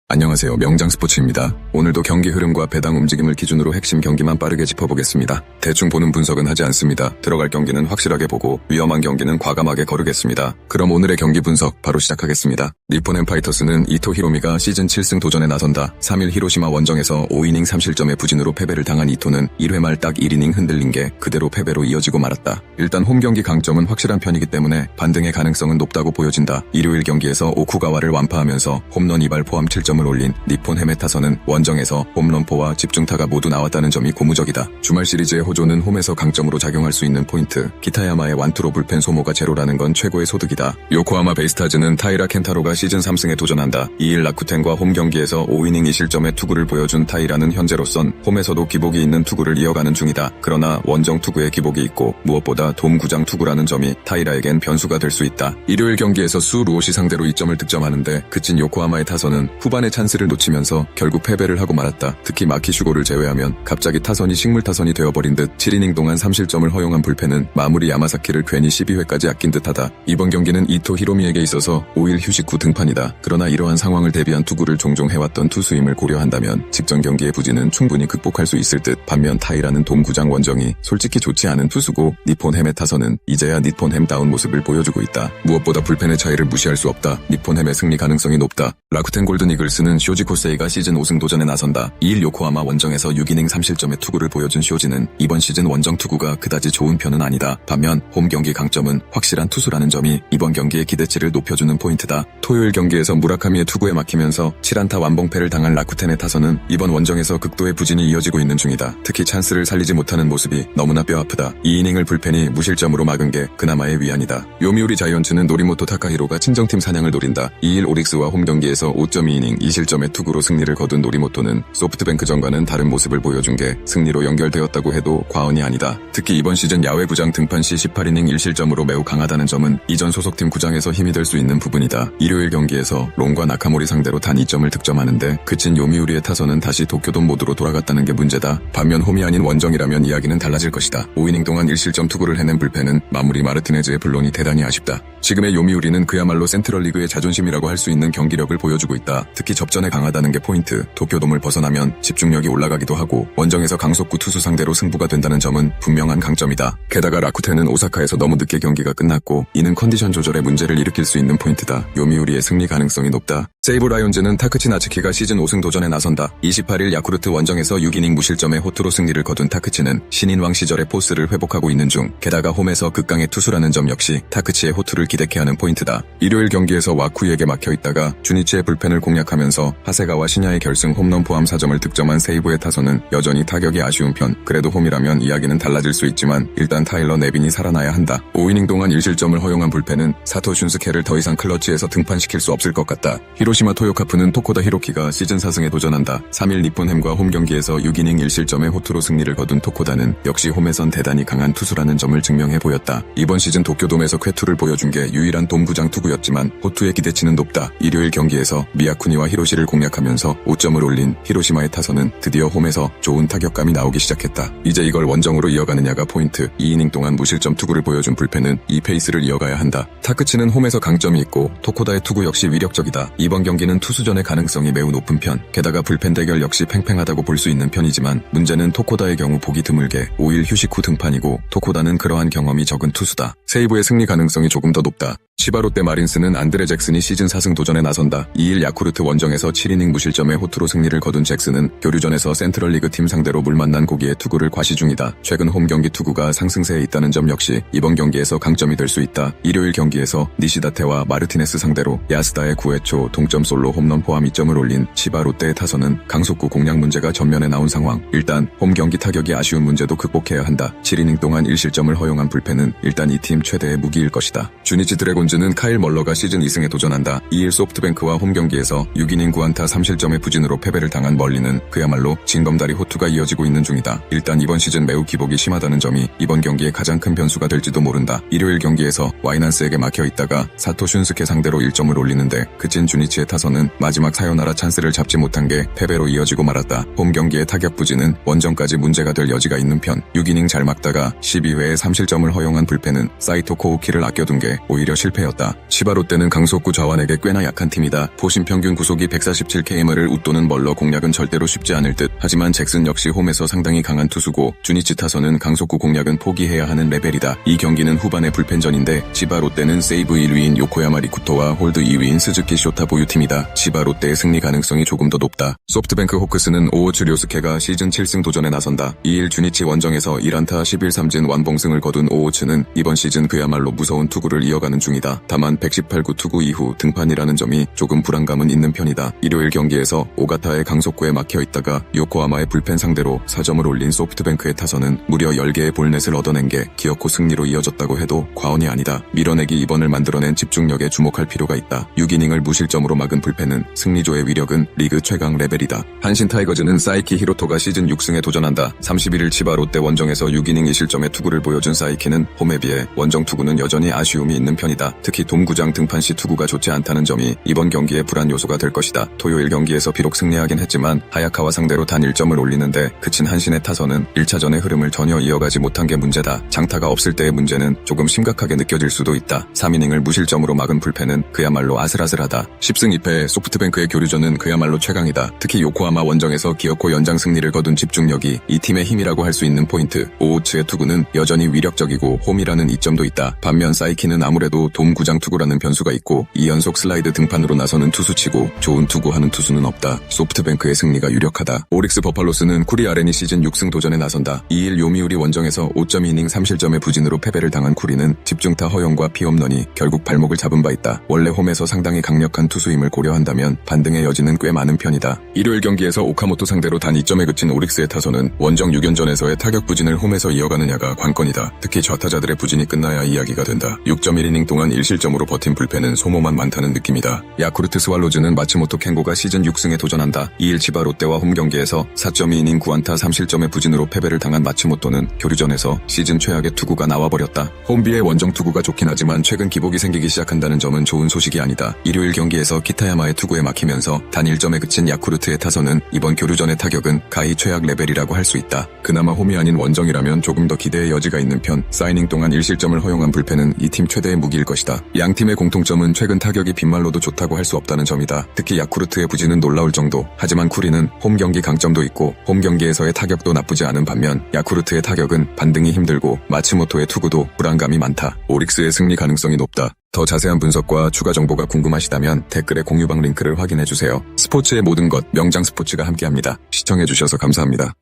안녕하세요. 명장스포츠입니다. 오늘도 경기 흐름과 배당 움직임을 기준으로 핵심 경기만 빠르게 짚어보겠습니다. 대충 보는 분석은 하지 않습니다. 들어갈 경기는 확실하게 보고 위험한 경기는 과감하게 거르겠습니다. 그럼 오늘의 경기 분석 바로 시작하겠습니다. 니폰 엠파이터스는 이토 히로미가 시즌 7승 도전에 나선다. 3일 히로시마 원정에서 5이닝 3실점의 부진으로 패배를 당한 이토는 1회 말 딱 1이닝 흔들린 게 그대로 패배로 이어지고 말았다. 일단 홈 경기 강점은 확실한 편이기 때문에 반등의 가능성은 높다고 보여진다. 일요일 경기에서 오쿠가와를 완파하면서 홈런 2발 포함 7점 을 올린 니폰 햄의 타선은 원정에서 홈런포와 집중타가 모두 나왔다는 점이 고무적이다. 주말 시리즈의 호조는 홈에서 강점으로 작용할 수 있는 포인트. 기타야마의 완투로 불펜 소모가 제로라는 건 최고의 소득이다. 요코하마 베이스타즈는 타이라 켄타로가 시즌 3승에 도전한다. 2일 라쿠텐과 홈 경기에서 5이닝 2실점의 투구를 보여준 타이라는 현재로선 홈에서도 기복이 있는 투구를 이어가는 중이다. 그러나 원정 투구에 기복이 있고 무엇보다 돔구장 투구라는 점이 타이라에겐 변수가 될 수 있다. 일요일 경기에서 수 루오시 상대로 2점을 득점하는데 그친 요코하마의 타선은 후반에 찬스를 놓치면서 결국 패배를 하고 말았다. 특히 마키 슈고를 제외하면 갑자기 타선이 식물 타선이 되어버린 듯 7이닝 동안 3실점을 허용한 불펜은 마무리 야마사키를 괜히 12회까지 아낀 듯하다. 이번 경기는 이토 히로미에게 있어서 5일 휴식 후 등판이다. 그러나 이러한 상황을 대비한 투구를 종종 해왔던 투수임을 고려한다면 직전 경기의 부진은 충분히 극복할 수 있을 듯. 반면 타이라는 돔구장 원정이 솔직히 좋지 않은 투수고 니폰 햄의 타선은 이제야 니폰 햄다운 모습을 보여주고 있다. 무엇보다 불펜의 차이를 무시할 수 없다. 니폰 햄의 승리 가능성이 높다. 라쿠텐 골든 이글스는 쇼지 코세이가 시즌 5승 도전에 나선다. 2일 요코하마 원정에서 6이닝 3실점의 투구를 보여준 쇼지는 이번 시즌 원정 투구가 그다지 좋은 편은 아니다. 반면 홈 경기 강점은 확실한 투수라는 점이 이번 경기의 기대치를 높여주는 포인트다. 토요일 경기에서 무라카미의 투구에 막히면서 7안타 완봉패를 당한 라쿠텐의 타선은 이번 원정에서 극도의 부진이 이어지고 있는 중이다. 특히 찬스를 살리지 못하는 모습이 너무나 뼈아프다. 2이닝을 불펜이 무실점으로 막은 게 그나마의 위안이다. 요미우리 자이언츠는 노리모토 타카히로가 친정팀 사냥을 노린다. 2일 오릭스와 홈 경기에서 5.2이닝 2실점의 투구로 승리를 거둔 노리모토는 소프트뱅크전과는 다른 모습을 보여준 게 승리로 연결되었다고 해도 과언이 아니다. 특히 이번 시즌 야외 구장 등판 시 18이닝 1실점으로 매우 강하다는 점은 이전 소속팀 구장에서 힘이 될 수 있는 부분이다. 일요일 경기에서 롱과 나카모리 상대로 단 2점을 득점하는데 그친 요미우리의 타선은 다시 도쿄돔 모드로 돌아갔다는 게 문제다. 반면 홈이 아닌 원정이라면 이야기는 달라질 것이다. 5이닝 동안 1실점 투구를 해낸 불펜은 마무리 마르티네즈의 불론이 대단히 아쉽다. 지금의 요미우리는 그야말로 센트럴리그의 자존심이라고 할 수 있는 경기력을 보여주고 있다. 특히 접전에 강하다는 게 포인트. 도쿄돔을 벗어나면 집중력이 올라가기도 하고 원정에서 강속구 투수 상대로 승부가 된다는 점은 분명한 강점이다. 게다가 라쿠텐은 오사카에서 너무 늦게 경기가 끝났고 이는 컨디션 조절에 문제를 일으킬 수 있는 포인트다. 요미우리의 승리 가능성이 높다. 세이브 라이온즈는 타크치 나츠키가 시즌 5승 도전에 나선다. 28일 야쿠르트 원정에서 6이닝 무실점의 호투로 승리를 거둔 타크치는 신인왕 시절의 포스를 회복하고 있는 중. 게다가 홈에서 극강의 투수라는 점 역시 타크치의 호투를 기대케 하는 포인트다. 일요일 경기에서 와쿠이에게 막혀있다가 주니치의 불펜을 공략하면서 하세가와 시냐의 결승 홈런 포함 4점을 득점한 세이브의 타선은 여전히 타격이 아쉬운 편. 그래도 홈이라면 이야기는 달라질 수 있지만 일단 타일러 네빈이 살아나야 한다. 5이닝 동안 1실점을 허용한 불펜은 사토 슌스케를 더 이상 클러치에서 등판시킬 수 없을 것 같다. 히로시마 토요카프는 토코다 히로키가 시즌 4승에 도전한다. 3일 니폰햄과 홈 경기에서 6이닝 1실점의 호투로 승리를 거둔 토코다는 역시 홈에선 대단히 강한 투수라는 점을 증명해 보였다. 이번 시즌 도쿄돔에서 쾌투를 보여준 게 유일한 돔구장 투구였지만 호투의 기대치는 높다. 일요일 경기에서 미야쿠니와 히로시를 공략하면서 5점을 올린 히로시마의 타선은 드디어 홈에서 좋은 타격감이 나오기 시작했다. 이제 이걸 원정으로 이어가느냐가 포인트. 2이닝 동안 무실점 투구를 보여준 불펜은 이 페이스를 이어가야 한다. 타크치는 홈에서 강점이 있고 토코다의 투구 역시 위력적이다. 이번 경기는 투수전의 가능성이 매우 높은 편. 게다가 불펜 대결 역시 팽팽하다고 볼 수 있는 편이지만 문제는 토코다의 경우 보기 드물게 5일 휴식 후 등판이고 토코다는 그러한 경험이 적은 투수다. 세이브의 승리 가능성이 조금 더 높다. 치바 롯데 마린스는 안드레 잭슨이 시즌 4승 도전에 나선다. 2일 야쿠르트 원정에서 7이닝 무실점의 호투로 승리를 거둔 잭슨은 교류전에서 센트럴리그 팀 상대로 물만난 고기의 투구를 과시 중이다. 최근 홈 경기 투구가 상승세에 있다는 점 역시 이번 경기에서 강점이 될 수 있다. 일요일 경기에서 니시다테와 마르티네스 상대로 야스다의 9회 초 동점 솔로 홈런 포함 2점을 올린 치바 롯데의 타선은 강속구 공략 문제가 전면에 나온 상황. 일단 홈 경기 타격이 아쉬운 문제도 극복해야 한다. 7이닝 동안 1실점을 허용한 불펜은 일단 이 팀 최대의 무기일 것이다. 주니치 드래곤즈는 카일 멀러가 시즌 2승에 도전한다. 2일 소프트뱅크와 홈 경기에서 6이닝 9안타 3실점의 부진으로 패배를 당한 멀리는 그야말로 징검다리 호투가 이어지고 있는 중이다. 일단 이번 시즌 매우 기복이 심하다는 점이 이번 경기의 가장 큰 변수가 될지도 모른다. 일요일 경기에서 와이난스에게 막혀있다가 사토 슌스케 상대로 1점을 올리는데 그친 주니치의 타선은 마지막 사요나라 찬스를 잡지 못한 게 패배로 이어지고 말았다. 홈 경기의 타격 부진은 원정까지 문제가 될 여지가 있는 편. 6이닝 잘 막다가 12회에 3실점을 허용한 불펜은 사이토 코우키를 아껴둔 게 오히려 실패였다. 치바 롯데는 강속구 좌완에게 꽤나 약한 팀이다. 포심 평균 구속 타석이 147km를 웃도는 멀러 공략은 절대로 쉽지 않을 듯. 하지만 잭슨 역시 홈에서 상당히 강한 투수고 주니치 타선은 강속구 공략은 포기해야 하는 레벨이다. 이 경기는 후반의 불펜전인데 치바 롯데는 세이브 1위인 요코야마 리쿠토와 홀드 2위인 스즈키 쇼타 보유팀이다. 치바 롯데의 승리 가능성이 조금 더 높다. 소프트뱅크 호크스는 오호츠 료스케가 시즌 7승 도전에 나선다. 2일 주니치 원정에서 1안타 11삼진 완봉승을 거둔 오호츠는 이번 시즌 그야말로 무서운 투구를 이어가는 중이다. 다만 118구 투구 이후 등판이라는 점이 조금 불안감은 있는 편이다. 일요일 경기에서 오가타의 강속구에 막혀있다가 요코하마의 불펜 상대로 4점을 올린 소프트뱅크의 타선은 무려 10개의 볼넷을 얻어낸 게 기어코 승리로 이어졌다고 해도 과언이 아니다. 밀어내기 2번을 만들어낸 집중력에 주목할 필요가 있다. 6이닝을 무실점으로 막은 불펜은 승리조의 위력은 리그 최강 레벨이다. 한신 타이거즈는 사이키 히로토가 시즌 6승에 도전한다. 31일 치바 롯데 원정에서 6이닝 2실점의 투구를 보여준 사이키는 홈에 비해 원정 투구는 여전히 아쉬움이 있는 편이다. 특히 돔구장 등판 시 투구가 좋지 않다는 점이 이번 경기의 불안 요소가 될 것이다. 토요일 경기에서 비록 승리하긴 했지만 하야카와 상대로 단 1점을 올리는데 그친 한신의 타선은 1차전의 흐름을 전혀 이어가지 못한 게 문제다. 장타가 없을 때의 문제는 조금 심각하게 느껴질 수도 있다. 3이닝을 무실점으로 막은 불펜은 그야말로 아슬아슬하다. 10승 2패 소프트뱅크의 교류전은 그야말로 최강이다. 특히 요코하마 원정에서 기어코 연장 승리를 거둔 집중력이 이 팀의 힘이라고 할 수 있는 포인트. 오호츠의 투구는 여전히 위력적이고 홈이라는 이점도 있다. 반면 사이키는 아무래도 돔구장 투구라는 변수가 있고 2연속 슬라이드 등판으로 나서는 투수치고 좋은 투구하는 투수는 없다. 소프트뱅크의 승리가 유력하다. 오릭스 버팔로스는 쿠리 아렌이 시즌 6승 도전에 나선다. 2일 요미우리 원정에서 5.2이닝 3실점의 부진으로 패배를 당한 쿠리는 집중타 허용과 피홈런이 결국 발목을 잡은 바 있다. 원래 홈에서 상당히 강력한 투수임을 고려한다면 반등의 여지는 꽤 많은 편이다. 일요일 경기에서 오카모토 상대로 단 2점에 그친 오릭스의 타선은 원정 6연전에서의 타격 부진을 홈에서 이어가느냐가 관건이다. 특히 좌타자들의 부진이 끝나야 이야기가 된다. 6.1이닝 동안 1실점으로 버틴 불펜은 소모만 많다는 느낌이다. 야쿠르트 스왈로즈는 마츠모토 켄고가 시즌 6승에 도전한다. 2일 치바 롯데와 홈 경기에서 4.2이닝 9안타 3실점의 부진으로 패배를 당한 마츠모토는 교류전에서 시즌 최악의 투구가 나와버렸다. 홈비의 원정 투구가 좋긴 하지만 최근 기복이 생기기 시작한다는 점은 좋은 소식이 아니다. 일요일 경기에서 키타야마의 투구에 막히면서 단 1점에 그친 야쿠르트의 타선은 이번 교류전의 타격은 가히 최악 레벨이라고 할 수 있다. 그나마 홈이 아닌 원정이라면 조금 더 기대의 여지가 있는 편. 4이닝 동안 1실점을 허용한 불펜은 이 팀 최대의 무기일 것이다. 양 팀의 공통점은 최근 타격이 빗말로도 좋다고 할 수 없다는 점이다. 특히 야쿠르트의 부진은 놀라울 정도. 하지만 쿠리는 홈 경기 강점도 있고 홈 경기에서의 타격도 나쁘지 않은 반면 야쿠르트의 타격은 반등이 힘들고 마츠모토의 투구도 불안감이 많다. 오릭스의 승리 가능성이 높다. 더 자세한 분석과 추가 정보가 궁금하시다면 댓글에 공유방 링크를 확인해주세요. 스포츠의 모든 것 명장 스포츠가 함께합니다. 시청해주셔서 감사합니다.